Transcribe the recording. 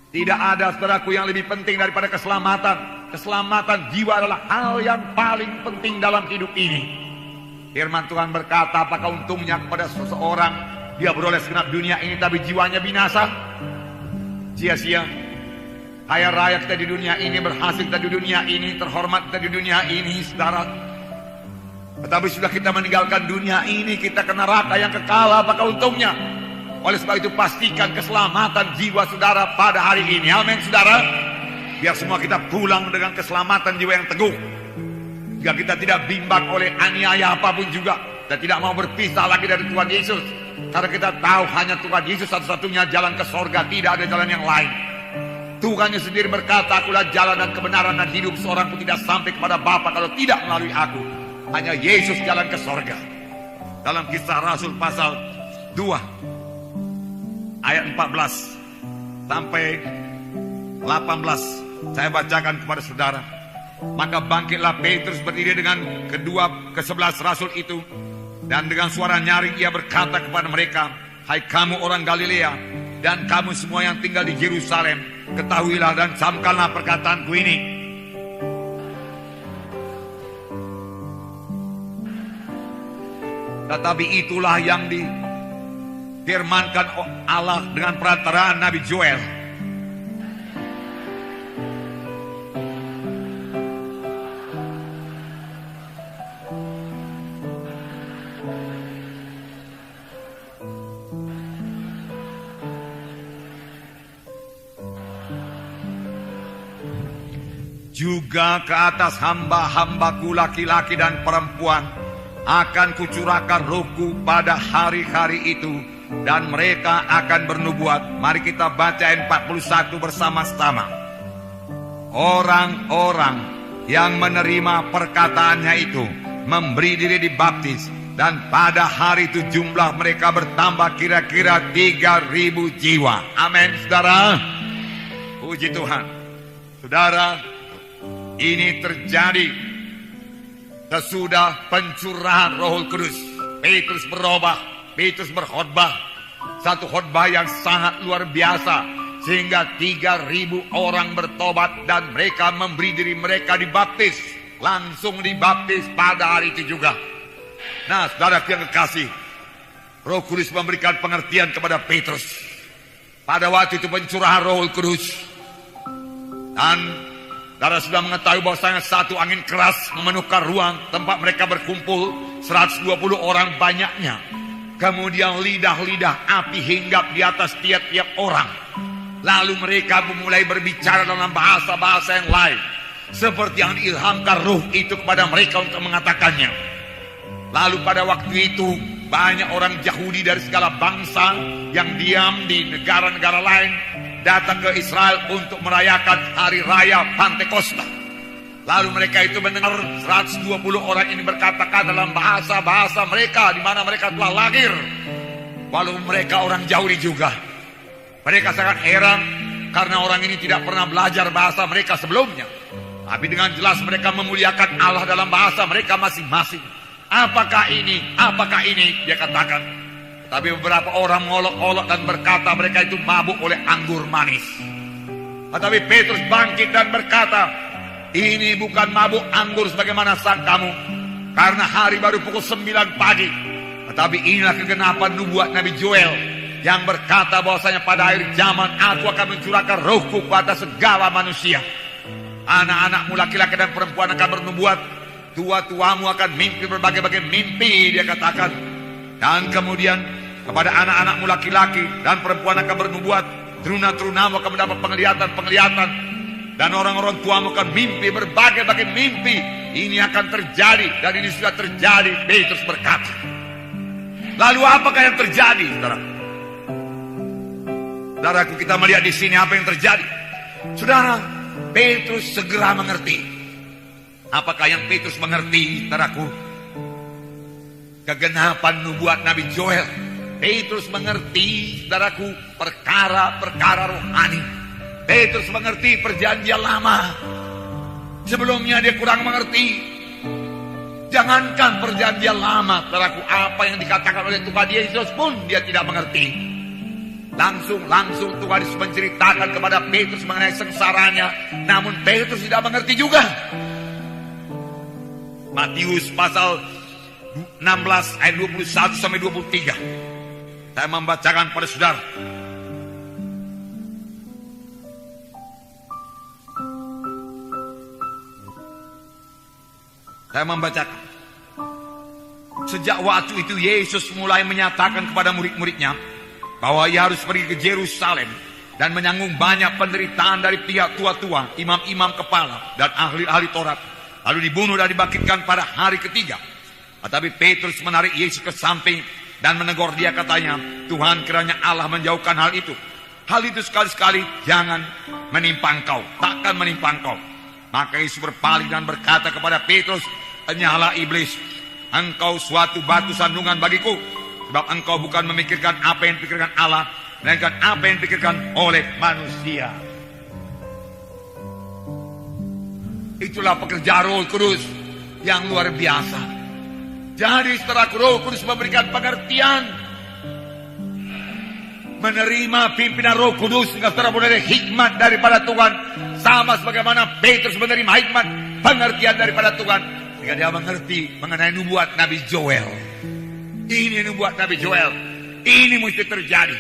Tidak ada, saudaraku, yang lebih penting daripada keselamatan. Keselamatan jiwa adalah hal yang paling penting dalam hidup ini. Firman Tuhan berkata, apakah untungnya kepada seseorang dia beroleh segenap dunia ini tapi jiwanya binasa? Sia-sia. Kaya raya kita di dunia ini, berhasil kita di dunia ini, terhormat kita di dunia ini, saudara. Tetapi sudah kita meninggalkan dunia ini, kita ke neraka yang kekal, apakah untungnya? Oleh sebab itu pastikan keselamatan jiwa saudara pada hari ini. Amin, saudara. Biar semua kita pulang dengan keselamatan jiwa yang teguh. Jika kita tidak bimbang oleh aniaya apapun juga, kita tidak mau berpisah lagi dari Tuhan Yesus. Karena kita tahu hanya Tuhan Yesus satu-satunya jalan ke sorga, tidak ada jalan yang lain. Tuhannya sendiri berkata, akulah jalan dan kebenaran dan hidup, seorang pun tidak sampai kepada Bapa kalau tidak melalui aku. Hanya Yesus jalan ke sorga. Dalam Kisah Rasul pasal 2 ayat 14 sampai 18 saya bacakan kepada saudara. Maka bangkitlah Petrus berdiri dengan ke-11 rasul itu, dan dengan suara nyaring ia berkata kepada mereka, hai kamu orang Galilea dan kamu semua yang tinggal di Yerusalem, ketahuilah dan camkanlah perkataanku ini. Tetapi itulah yang difirmankan Allah dengan perantaraan Nabi Joel. Juga ke atas hamba-hambaku laki-laki dan perempuan akan kucurahkan rohku pada hari-hari itu, dan mereka akan bernubuat. Mari kita baca ayat 41 bersama-sama. Orang-orang yang menerima perkataannya itu memberi diri dibaptis, dan pada hari itu jumlah mereka bertambah kira-kira 3.000 jiwa. Amin, saudara. Puji Tuhan. Saudara, ini terjadi sesudah pencurahan Roh Kudus. Petrus berubah, Petrus berkhotbah, satu khotbah yang sangat luar biasa, sehingga 3.000 orang bertobat dan mereka memberi diri mereka dibaptis. Langsung dibaptis pada hari itu juga. Nah, saudara yang kekasih, Roh Kudus memberikan pengertian kepada Petrus pada waktu itu pencurahan Roh Kudus. Dan saudara sudah mengetahui bahwasanya satu angin keras memenuhkan ruang tempat mereka berkumpul, 120 orang banyaknya. Kemudian lidah-lidah api hinggap di atas tiap-tiap orang. Lalu mereka memulai berbicara dalam bahasa-bahasa yang lain, seperti yang diilhamkan Roh itu kepada mereka untuk mengatakannya. Lalu pada waktu itu banyak orang Yahudi dari segala bangsa yang diam di negara-negara lain datang ke Israel untuk merayakan hari raya Pantekosta. Lalu mereka itu mendengar 120 orang ini berkata-kata dalam bahasa-bahasa mereka di mana mereka telah lahir, walaupun mereka orang Yahudi juga. Mereka sangat heran karena orang ini tidak pernah belajar bahasa mereka sebelumnya. Tapi dengan jelas mereka memuliakan Allah dalam bahasa mereka masing-masing. Apakah ini? Apakah ini? Dia katakan. Tapi beberapa orang mengolok-olok dan berkata mereka itu mabuk oleh anggur manis. Tetapi Petrus bangkit dan berkata, ini bukan mabuk anggur sebagaimana sangkamu, karena hari baru pukul 9 pagi. Tetapi inilah kegenapan nubuat Nabi Joel yang berkata bahwasanya pada akhir zaman aku akan mencurahkan rohku kepada segala manusia. Anak-anakmu laki-laki dan perempuan akan bernubuat, tua-tuamu akan mimpi berbagai-bagai mimpi, dia katakan. Dan kemudian kepada anak-anakmu laki-laki dan perempuan akan bernubuat, teruna-terunamu akan mendapat penglihatan-penglihatan, dan orang-orang tuamu akan mimpi berbagai-bagai mimpi. Ini akan terjadi dan ini sudah terjadi, Petrus berkata. Lalu apakah yang terjadi, saudara? Saudaraku, kita melihat di sini apa yang terjadi. Saudara, Petrus segera mengerti. Apakah yang Petrus mengerti, saudaraku? Kegenapan nubuat Nabi Joel. Petrus mengerti, saudaraku, perkara-perkara rohani. Petrus mengerti perjanjian lama. Sebelumnya dia kurang mengerti. Jangankan perjanjian lama, saudaraku, apa yang dikatakan oleh Tuhan Yesus pun dia tidak mengerti. Langsung Tuhan Yesus menceritakan kepada Petrus mengenai sengsaranya. Namun Petrus tidak mengerti juga. Matius pasal 16 ayat 21 sampai 23. Saya membacakan pada saudara. Saya membacakan. Sejak waktu itu Yesus mulai menyatakan kepada murid-muridnya bahwa ia harus pergi ke Yerusalem dan menanggung banyak penderitaan dari pihak tua-tua, imam-imam kepala dan ahli-ahli Taurat, lalu dibunuh dan dibangkitkan pada hari ketiga. Tetapi Petrus menarik Yesus ke samping dan menegur dia, katanya, Tuhan, kiranya Allah menjauhkan hal itu. Hal itu sekali-sekali jangan menimpa engkau, takkan menimpa engkau. Maka Yesus berpaling dan berkata kepada Petrus, "Henyalah iblis, engkau suatu batu sandungan bagiku, sebab engkau bukan memikirkan apa yang dipikirkan Allah, melainkan apa yang dipikirkan oleh manusia." Itulah pekerjaan Roh Kudus yang luar biasa. Jadi setelah Roh Kudus memberikan pengertian, menerima pimpinan Roh Kudus, sehingga saudara boleh hikmat daripada Tuhan, sama sebagaimana Petrus menerima hikmat pengertian daripada Tuhan, sehingga dia mengerti mengenai nubuat Nabi Joel. Ini nubuat Nabi Joel, ini mesti terjadi.